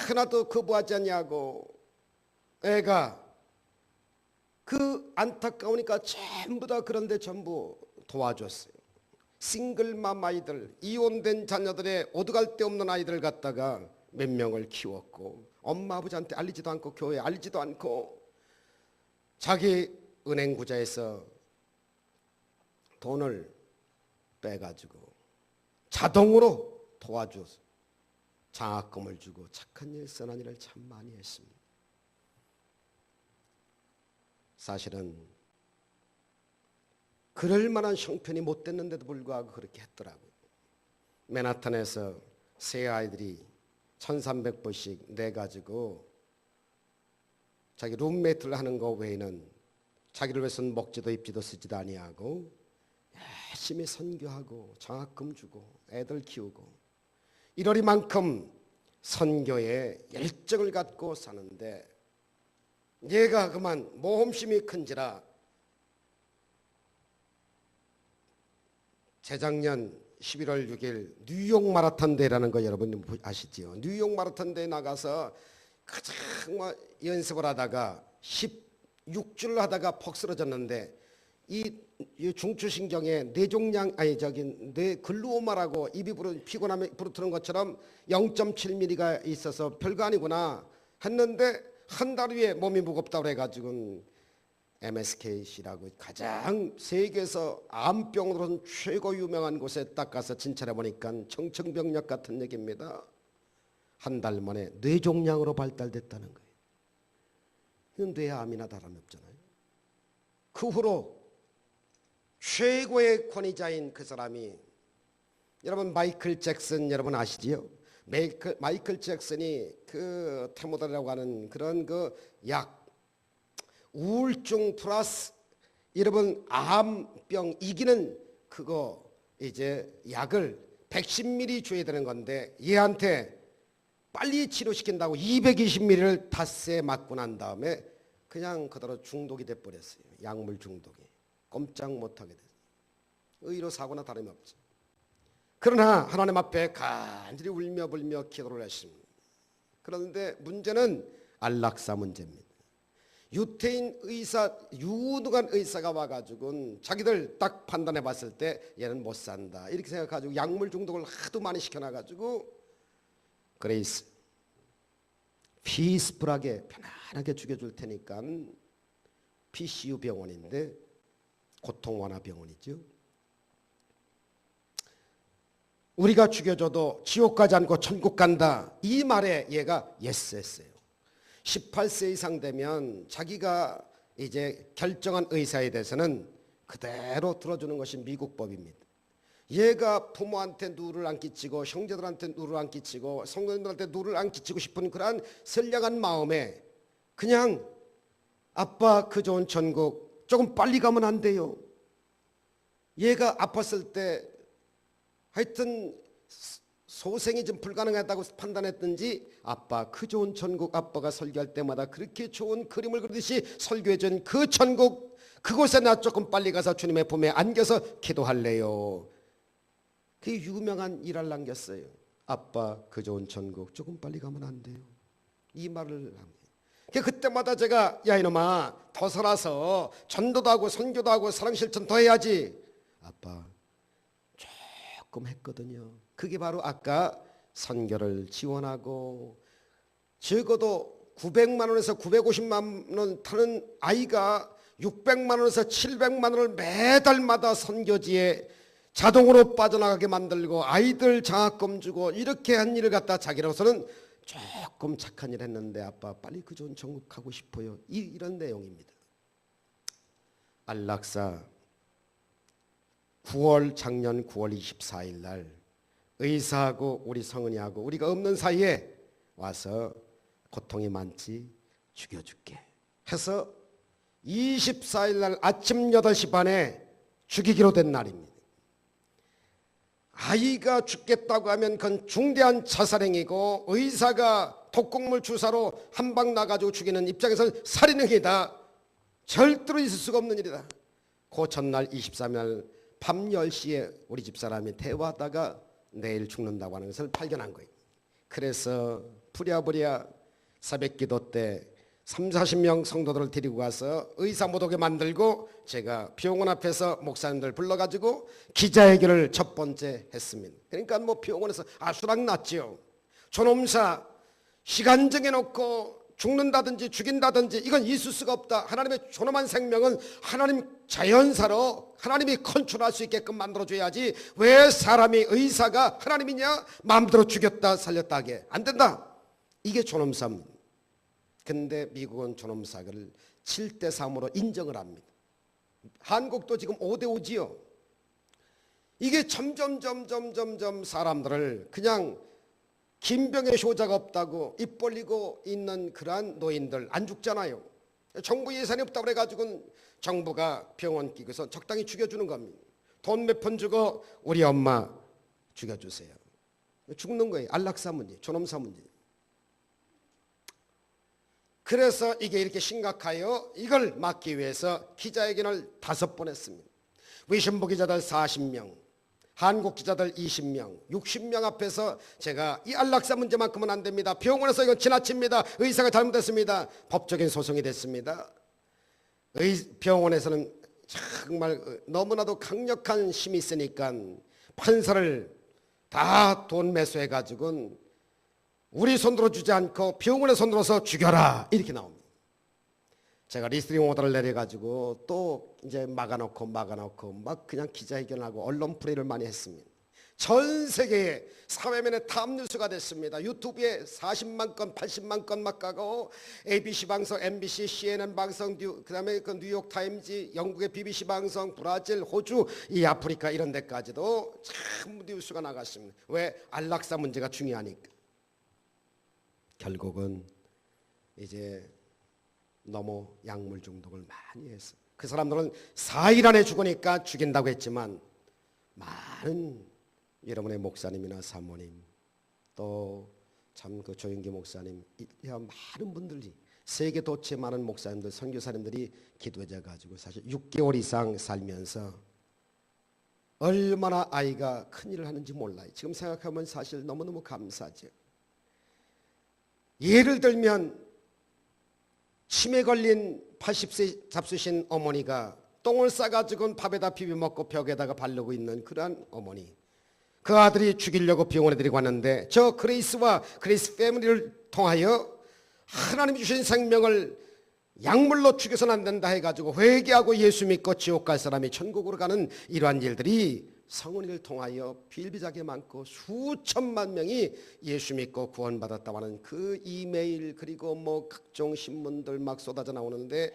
B: 하나도 거부하지 않냐고. 애가 그 안타까우니까 전부 다 그런데 전부 도와줬어요. 싱글맘 아이들, 이혼된 자녀들의 어디갈 데 없는 아이들 갖다가 몇 명을 키웠고, 엄마 아버지한테 알리지도 않고 교회에 알리지도 않고 자기 은행 구좌에서 돈을 빼가지고 자동으로 도와줘서 장학금을 주고 착한 일 선한 일을 참 많이 했습니다. 사실은 그럴 만한 형편이 못 됐는데도 불구하고 그렇게 했더라고요. 맨하탄에서 새 아이들이 1,300불씩 내가지고 자기 룸메이트를 하는 거 외에는 자기를 위해서는 먹지도 입지도 쓰지도 아니하고 열심히 선교하고 장학금 주고 애들 키우고 이러리만큼 선교에 열정을 갖고 사는데, 얘가 그만 모험심이 큰지라 재작년 11월 6일 뉴욕 마라톤 대회라는 거 여러분 아시지요? 뉴욕 마라톤 대회 나가서 가장 연습을 하다가 16주를 하다가 퍽 쓰러졌는데 이 중추신경에 뇌종양 뇌 글루오마라고 입이 피곤하면 부르트는 것처럼 0.7mm가 있어서 별거 아니구나 했는데 한 달 후에 몸이 무겁다고 해가지고 MSKC라고 가장 세계에서 암병으로는 최고 유명한 곳에 딱 가서 진찰해 보니까 청천벽력 같은 얘기입니다. 한 달 만에 뇌종양으로 발달됐다는 거예요. 이건 뇌암이나 다름이 없잖아요. 그 후로 최고의 권위자인 그 사람이 여러분 마이클 잭슨 여러분 아시지요? 마이클 잭슨이 그 테모달이라고 하는 그런 그 약 우울증 플러스 여러분 암병 이기는 그거 이제 약을 110ml 줘야 되는 건데 얘한테 빨리 치료시킨다고 220ml를 닷새 맞고 난 다음에 그냥 그대로 중독이 돼버렸어요. 약물 중독이. 꼼짝 못하게 됐어요. 의로 사고나 다름이 없죠. 그러나 하나님 앞에 간절히 울며 불며 기도를 했습니다. 그런데 문제는 안락사 문제입니다. 유태인 의사, 유능한 의사가 와가지고 자기들 딱 판단해 봤을 때 얘는 못 산다 이렇게 생각해가지고 약물 중독을 하도 많이 시켜놔가지고 그레이스 피스풀하게 편안하게 죽여줄 테니까 PCU 병원인데 고통 완화 병원이죠. 우리가 죽여줘도 지옥 가지 않고 천국 간다 이 말에 얘가 예스 했어요. 18세 이상 되면 자기가 이제 결정한 의사에 대해서는 그대로 들어주는 것이 미국 법입니다. 얘가 부모한테 누를 안 끼치고 형제들한테 누를 안 끼치고 성도님들한테 누를 안 끼치고 싶은 그러한 선량한 마음에 그냥 아빠 그 좋은 천국 조금 빨리 가면 안 돼요. 얘가 아팠을 때 하여튼 소생이 좀 불가능하다고 판단했든지 아빠 그 좋은 천국 아빠가 설교할 때마다 그렇게 좋은 그림을 그리듯이 설교해준 그 천국 그곳에 나 조금 빨리 가서 주님의 품에 안겨서 기도할래요. 그 유명한 일을 남겼어요. 아빠 그 좋은 천국 조금 빨리 가면 안 돼요. 이 말을 합니다. 그때마다 제가 야 이놈아 더 살아서 전도도 하고 선교도 하고 사랑실천 더 해야지. 아빠 조금 했거든요. 그게 바로 아까 선교를 지원하고 적어도 900만 원에서 950만 원 타는 아이가 600만 원에서 700만 원을 매달마다 선교지에 자동으로 빠져나가게 만들고 아이들 장학금 주고 이렇게 한 일을 갖다 자기로서는 조금 착한 일 했는데 아빠 빨리 그 좋은 천국 가고 싶어요. 이런 내용입니다. 안락사 작년 9월 24일 날 의사하고 우리 성은이하고 우리가 없는 사이에 와서 고통이 많지 죽여줄게 해서 24일 날 아침 8시 반에 죽이기로 된 날입니다. 아이가 죽겠다고 하면 그건 중대한 자살행위고 의사가 독극물 주사로 한 방 나가지고 죽이는 입장에서는 살인행위다. 절대로 있을 수가 없는 일이다. 그 전날 23일 날 밤 10시에 우리 집사람이 대화하다가 내일 죽는다고 하는 것을 발견한 거예요. 그래서 부랴부랴 새벽기도 때 30-40명 성도들을 데리고 가서 의사 못 오게 만들고 제가 병원 앞에서 목사님들 불러가지고 기자회견을 첫 번째 했습니다. 그러니까 뭐 병원에서 아수락 났지요. 존엄사 시간 정해놓고 죽는다든지 죽인다든지 이건 있을 수가 없다. 하나님의 존엄한 생명은 하나님 자연사로 하나님이 컨트롤할 수 있게끔 만들어줘야지 왜 사람이 의사가 하나님이냐 마음대로 죽였다 살렸다 하게 안 된다. 이게 존엄사입니다. 근데 미국은 존엄사를 7대3으로 인정을 합니다. 한국도 지금 5대5지요. 이게 점점 사람들을 그냥 김병의 효자가 없다고 입 벌리고 있는 그러한 노인들 안 죽잖아요. 정부 예산이 없다고 그래가지고 정부가 병원 끼고서 적당히 죽여주는 겁니다. 돈 몇 푼 주고 우리 엄마 죽여주세요. 죽는 거예요. 안락사 문제, 존엄사 문제. 그래서 이게 이렇게 심각하여 이걸 막기 위해서 기자회견을 5번 했습니다. 위신부 기자들 40명, 한국 기자들 20명, 60명 앞에서 제가 이 안락사 문제만큼은 안 됩니다. 병원에서 이건 지나칩니다. 의사가 잘못했습니다. 법적인 소송이 됐습니다. 병원에서는 정말 너무나도 강력한 힘이 있으니까 판사를 다 돈 매수해가지고 우리 손으로 주지 않고 병원의 손으로서 죽여라 이렇게 나옵니다. 제가 리스트링 오더를 내려가지고 또 이제 막아놓고 막 그냥 기자회견하고 언론 프레이를 많이 했습니다. 전 세계에 사회면에 탑뉴스가 됐습니다. 유튜브에 40만 건, 80만 건 막 가고 ABC 방송, MBC, CNN 방송, 그다음에 그 뉴욕 타임즈, 영국의 BBC 방송, 브라질, 호주, 이 아프리카 이런 데까지도 참 뉴스가 나갔습니다. 왜? 안락사 문제가 중요하니까. 결국은 이제 너무 약물 중독을 많이 했어. 그 사람들은 4일 안에 죽으니까 죽인다고 했지만 많은 여러분의 목사님이나 사모님 또 참 그 조영기 목사님 많은 분들이 세계 도처에 많은 목사님들 선교사님들이 기도해 가지고 사실 6개월 이상 살면서 얼마나 아이가 큰일을 하는지 몰라요. 지금 생각하면 사실 너무너무 감사하죠. 예를 들면 치매 걸린 80세 잡수신 어머니가 똥을 싸가지고 밥에다 비벼 먹고 벽에다가 바르고 있는 그러한 어머니, 그 아들이 죽이려고 병원에 데리고 왔는데 저 그레이스와 그레이스 패밀리를 통하여 하나님이 주신 생명을 약물로 죽여서는 안 된다 해가지고 회개하고 예수 믿고 지옥 갈 사람이 천국으로 가는 이러한 일들이 성은이를 통하여 비일비재하게 많고 수천만 명이 예수 믿고 구원받았다고 하는 그 이메일 그리고 뭐 각종 신문들 막 쏟아져 나오는데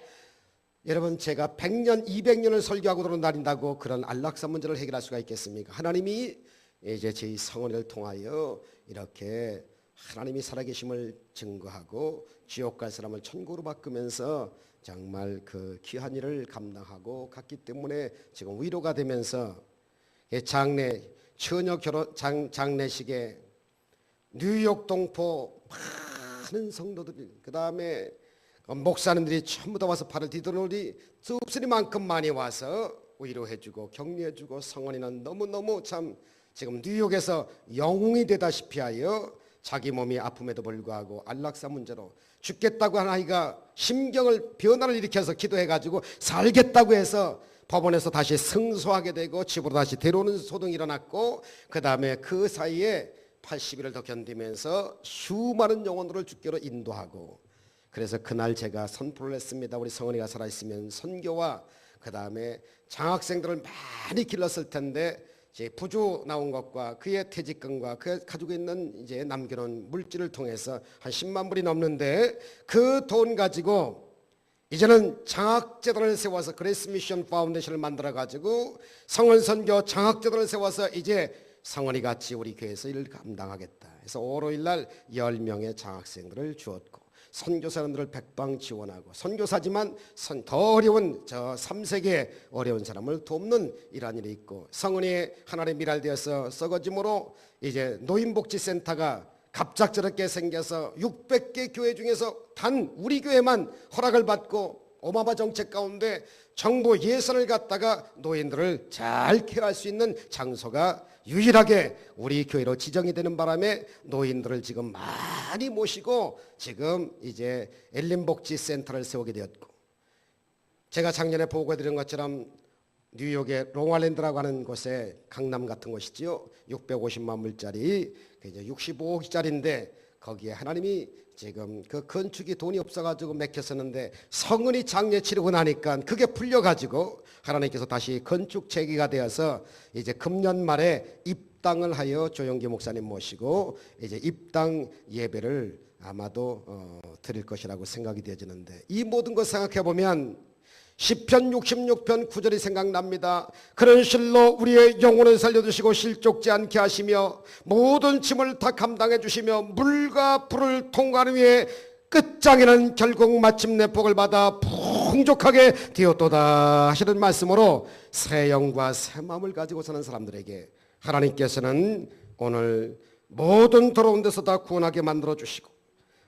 B: 여러분 제가 100년 200년을 설교하고 다닌다고 그런 안락사 문제를 해결할 수가 있겠습니까? 하나님이 이제 저희 성은이를 통하여 이렇게 하나님이 살아계심을 증거하고 지옥 갈 사람을 천국으로 바꾸면서 정말 그 귀한 일을 감당하고 갔기 때문에 지금 위로가 되면서 장례 처녀 결혼 장례식에 뉴욕 동포 많은 성도들이 그 다음에 목사님들이 전부 다 와서 발을 디디노리 습스리만큼 많이 와서 위로해주고 격려해주고 성원이는 너무너무 참 지금 뉴욕에서 영웅이 되다시피 하여 자기 몸이 아픔에도 불구하고 안락사 문제로 죽겠다고 한 아이가 심경을 변화를 일으켜서 기도해가지고 살겠다고 해서 법원에서 다시 승소하게 되고 집으로 다시 데려오는 소동이 일어났고 그 다음에 그 사이에 80일을 더 견디면서 수많은 영혼들을 주께로 인도하고 그래서 그날 제가 선포를 했습니다. 우리 성은이가 살아있으면 선교와 그 다음에 장학생들을 많이 길렀을 텐데 이제 부주 나온 것과 그의 퇴직금과 그 가지고 있는 이제 남겨놓은 물질을 통해서 한 10만 불이 넘는데 그 돈 가지고 이제는 장학재단을 세워서 그레이스 미션 파운데이션을 만들어 가지고 성은선교 장학재단을 세워서 이제 성은이 같이 우리 교회에서 일을 감당하겠다. 그래서 월요일 날 10명의 장학생들을 주었고 선교사님들을 백방 지원하고 선교사지만 더 어려운 저 3세계 어려운 사람을 돕는 이러한 일이 있고 성은이 하나의 미랄되어서 썩어짐으로 이제 노인복지센터가 갑작스럽게 생겨서 600개 교회 중에서 단 우리 교회만 허락을 받고 어마어마 정책 가운데 정부 예산을 갖다가 노인들을 잘 케어할 수 있는 장소가 유일하게 우리 교회로 지정이 되는 바람에 노인들을 지금 많이 모시고 지금 이제 엘린복지센터를 세우게 되었고 제가 작년에 보고해드린 것처럼 뉴욕의 롱아일랜드라고 하는 곳에 강남 같은 곳이지요. 650만 불짜리 이제 65억짜리인데 거기에 하나님이 지금 그 건축이 돈이 없어가지고 맥혔었는데 성은이 장례 치르고 나니까 그게 풀려가지고 하나님께서 다시 건축 재개가 되어서 이제 금년 말에 입당을 하여 조영기 목사님 모시고 이제 입당 예배를 아마도 드릴 것이라고 생각이 되어지는데 이 모든 것 생각해 보면 시편 66편 9절이 생각납니다. 그런 실로 우리의 영혼을 살려주시고 실족지 않게 하시며 모든 짐을 다 감당해 주시며 물과 불을 통과하는 위에 끝장에는 결국 마침내 복을 받아 풍족하게 되었도다 하시는 말씀으로 새 영과 새 마음을 가지고 사는 사람들에게 하나님께서는 오늘 모든 더러운 데서 다 구원하게 만들어 주시고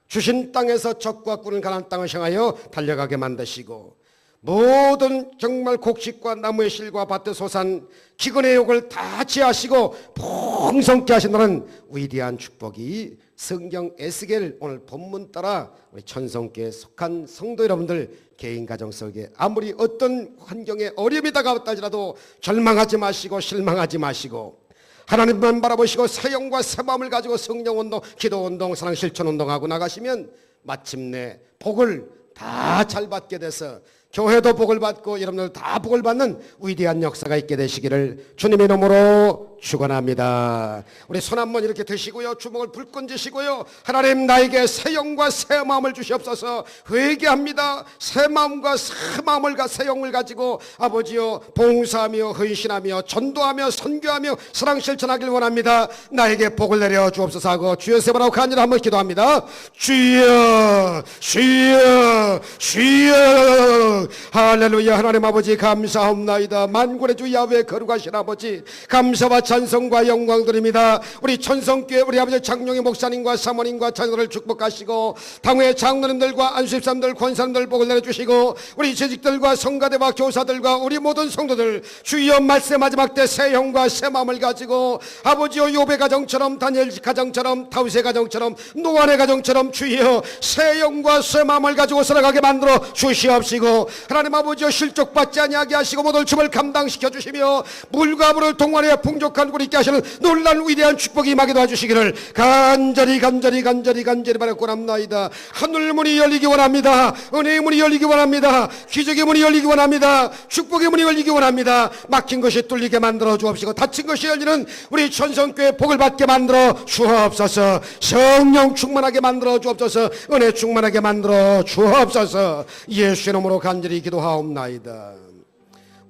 B: 주신 땅에서 적과 꿀은 가나안 땅을 향하여 달려가게 만드시고 모든 정말 곡식과 나무의 실과 밭의 소산 기근의 욕을 다 지하시고 풍성케 하신다는 위대한 축복이 성경 에스겔 오늘 본문 따라 우리 천성교에 속한 성도 여러분들 개인 가정 속에 아무리 어떤 환경에 어려움이 다가왔다 할지라도 절망하지 마시고 실망하지 마시고 하나님만 바라보시고 새 영과 새 마음을 가지고 성령운동, 기도운동, 사랑 실천운동하고 나가시면 마침내 복을 다 잘 받게 돼서 교회도 복을 받고 여러분들 다 복을 받는 위대한 역사가 있게 되시기를 주님의 이름으로 축원합니다. 우리 손 한번 이렇게 드시고요, 주먹을 불끈 쥐시고요, 하나님 나에게 새 영과 새 마음을 주시옵소서. 회개합니다. 새 마음과 새 마음을 새 영을 가지고 아버지여 봉사하며 헌신하며 전도하며 선교하며 사랑 실천하길 원합니다. 나에게 복을 내려 주옵소서 하고 주여 세 번하고 간절히 한번 기도합니다. 주여 주여 주여. 할렐루야. 하나님 아버지 감사합나이다. 만군의 주 야훼 거룩하신 아버지 감사와 찬송과 영광 드립니다. 우리 천성교회 우리 아버지 장룡희 목사님과 사모님과 자녀들을 축복하시고 당회 장로님들과 안수집사님들 권사님들 복을 내려주시고 우리 재직들과 성가대와 교사들과 우리 모든 성도들 주여 말세 마지막 때 새 영과 새 마음을 가지고 아버지여 요배 가정처럼 다니엘 가정처럼 다윗의 가정처럼 노아의 가정처럼 주여 새 영과 새 마음을 가지고 살아가게 만들어 주시옵시고 하나님 아버지여 실족받지 아니하게 하시고 모든 춤을 감당시켜 주시며 물과 물을 동안에 풍족한 굴 있게 하시는 놀라운 위대한 축복이 임하게 도와주시기를 간절히 바라고 합나이다. 하늘 문이 열리기 원합니다. 은혜의 문이 열리기 원합니다. 기적의 문이 열리기 원합니다. 축복의 문이 열리기 원합니다. 막힌 것이 뚫리게 만들어 주옵시고 닫힌 것이 열리는 우리 천성교회 복을 받게 만들어 주옵소서. 성령 충만하게 만들어 주옵소서. 은혜 충만하게 만들어 주옵소서. 예수의 이름으로 간절히 기도하옵나이다.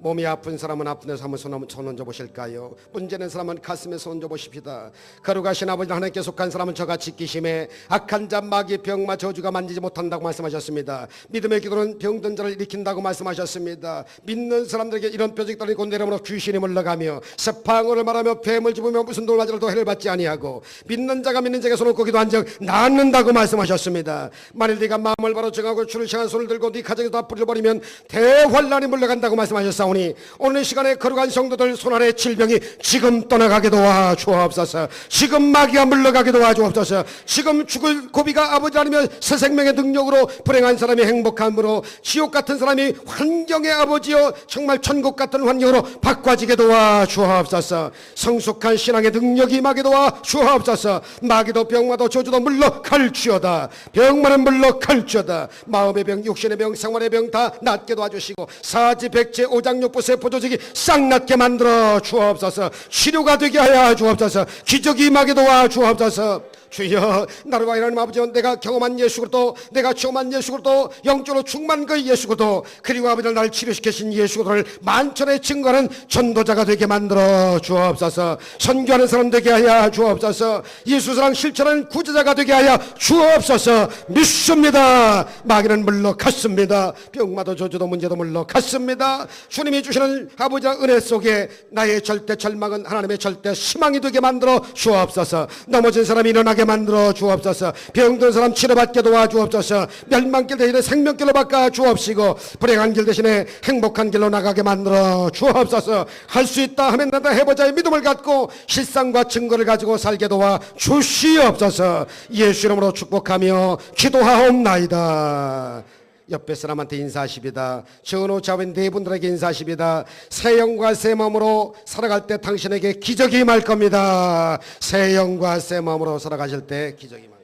B: 몸이 아픈 사람은 아픈 데서 한번 손 얹어 보실까요? 문제는 사람은 가슴에 손 얹어 보십시다. 거룩하신 아버지 하나님께 속한 사람은 저같이 기심에 악한 자 마귀 병마 저주가 만지지 못한다고 말씀하셨습니다. 믿음의 기도는 병든 자를 일으킨다고 말씀하셨습니다. 믿는 사람들에게 이런 뾰족이 떨어지고 내려오므로 귀신이 물러가며 세팡을 말하며 뱀을 집으며 무슨 돌 맞으라도 해를 받지 아니하고 믿는 자가 믿는 자에게 손을 꽂기도 한즉 낫는다고 말씀하셨습니다. 만일 네가 마음을 바로 정하고 주를 향한 손을 들고 네 가정에도 다 뿌려버리면 대환란이 물러간다고 말씀하셨사오니 오늘 이 시간에 거룩한 성도들 손안에 질병이 지금 떠나가게 도와 주옵소서. 지금 마귀가 물러가게 도와 주옵소서. 지금 죽을 고비가 아버지 아니면 새 생명의 능력으로 불행한 사람이 행복함으로 지옥 같은 사람이 환경의 아버지여 정말 천국 같은 환경으로 바꿔지게 도와 주옵소서. 성숙한 신앙의 능력이 임하게 도와 주옵소서. 마귀도 병마도 저주도 물러갈지어다. 병마는 물러갈지어다. 마음의 병, 육신의 병, 생활의 병 다 낫게 도와주시고 사지백제 오장육부 세포조직이 싹 낫게 만들어 주옵소서. 치료가 되게 하여 주옵소서. 기적이 임하게 도와 주옵소서. 주여 나를 위하여 하나님 아버지 내가 경험한 예수 그리스도 내가 체험한 예수 그리스도 영적으로 충만한 그 예수 그리스도 그리고 아버지 나를 치료시키신 예수 그리스도를 만천에 증거하는 전도자가 되게 만들어 주옵소서. 선교하는 사람 되게 하여 주옵소서. 예수 사랑 실천하는 구제자가 되게 하여 주옵소서. 믿습니다. 마귀는 물러갔습니다. 병마도 저주도 문제도 물러갔습니다. 주님이 주시는 아버지의 은혜 속에 나의 절대 절망은 하나님의 절대 희망이 되게 만들어 주옵소서. 넘어진 사람이 일어나게 만들어 주옵소서. 병든 사람 치료받게 도와주옵소서. 멸망길 대신에 생명길로 바꿔 주옵시고 불행한 길 대신에 행복한 길로 나가게 만들어 주옵소서. 할 수 있다 하면 된다 해보자의 믿음을 갖고 실상과 증거를 가지고 살게 도와 주시옵소서. 예수 이름으로 축복하며 기도하옵나이다. 옆에 사람한테 인사하십니다. 전우자원 네 분들에게 인사하십니다. 새 영과 새 마음으로 살아갈 때 당신에게 기적이 임할 겁니다. 새 영과 새 마음으로 살아가실 때 기적이 임할 겁니다.